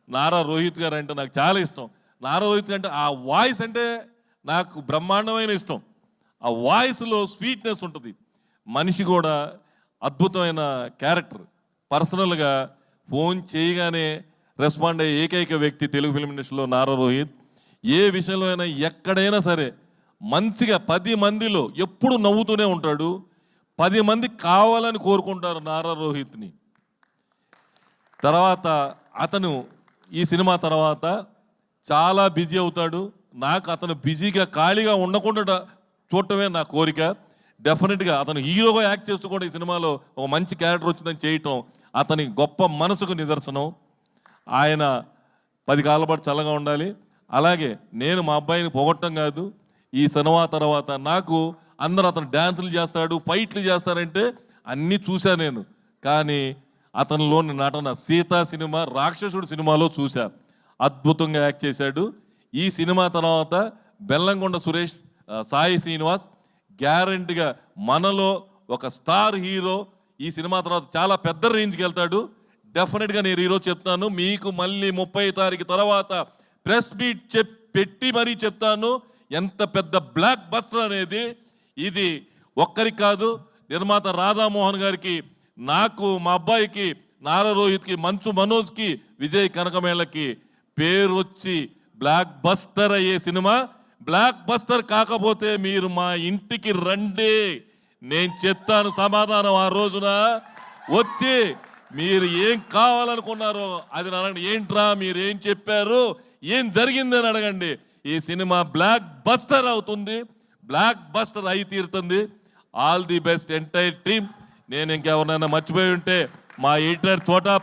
నారా రోహిత్ గారు అంటే నాకు చాలా ఇష్టం. నారా రోహిత్ అంటే ఆ వాయిస్ అంటే నాకు బ్రహ్మాండమైన ఇష్టం. ఆ వాయిస్లో స్వీట్నెస్ ఉంటుంది. మనిషి కూడా అద్భుతమైన క్యారెక్టర్. పర్సనల్గా ఫోన్ చేయగానే రెస్పాండ్ అయ్యే ఏకైక వ్యక్తి తెలుగు ఫిల్మ్ ఇండస్ట్రీలో నారా రోహిత్. ఏ విషయంలో అయినా ఎక్కడైనా సరే మంచిగా 10 మందిలో ఎప్పుడు నవ్వుతూనే ఉంటాడు. 10 మంది కావాలని కోరుకుంటారు నారా రోహిత్ని. తర్వాత అతను ఈ సినిమా తర్వాత చాలా బిజీ అవుతాడు. నాకు అతను బిజీగా ఖాళీగా ఉండకుండా చూడటమే నా కోరిక. డెఫినెట్గా అతను హీరోగా యాక్ట్ చేస్తూ కూడా ఈ సినిమాలో ఒక మంచి క్యారెక్టర్ వచ్చిందని చేయటం అతని గొప్ప మనసుకు నిదర్శనం. ఆయన 10 కాలాల పాటు చల్లగా ఉండాలి. అలాగే నేను మా అబ్బాయిని పొగట్టం కాదు, ఈ సినిమా తర్వాత నాకు అందరూ అతను డ్యాన్సులు చేస్తాడు, ఫైట్లు చేస్తారంటే అన్నీ చూశాను నేను. కానీ అతనిలోని నటన సీతా సినిమా, రాక్షసుడు సినిమాలో చూశా. అద్భుతంగా యాక్ట్ చేశాడు. ఈ సినిమా తర్వాత బెల్లంకొండ సురేష్, సాయి శ్రీనివాస్ గ్యారంటీగా మనలో ఒక స్టార్ హీరో ఈ సినిమా తర్వాత చాలా పెద్ద రేంజ్కి వెళ్తాడు. డెఫినెట్గా నేను ఈరోజు చెప్తాను, మీకు మళ్ళీ 30 తారీఖు తర్వాత ప్రెస్ మీట్ పెట్టి మరీ చెప్తాను ఎంత పెద్ద బ్లాక్ బస్టర్ అనేది. ఇది ఒక్కరికి కాదు, నిర్మాత రాధామోహన్ గారికి, నాకు, మా అబ్బాయికి, నారా రోహిత్కి, మంచు మనోజ్కి, విజయ్ కనకమేళకి పేరు వచ్చి బ్లాక్ బస్టర్ అయ్యే సినిమా. బ్లాక్ బస్టర్ కాకపోతే మీరు మా ఇంటికి రండి, నేను చెప్తాను సమాధానం. ఆ రోజున వచ్చి మీరు ఏం కావాలనుకున్నారో అది అడగండి. ఏంట్రా మీరు ఏం చెప్పారు, ఏం జరిగిందని అడగండి. ఈ సినిమా బ్లాక్ బస్టర్ అవుతుంది, బ్లాక్ బస్టర్ అయి తీరుతుంది. All the best entire team. నేను ఇంకెవరినైనా మర్చిపోయి ఉంటే మా ఎడిటర్ చోటా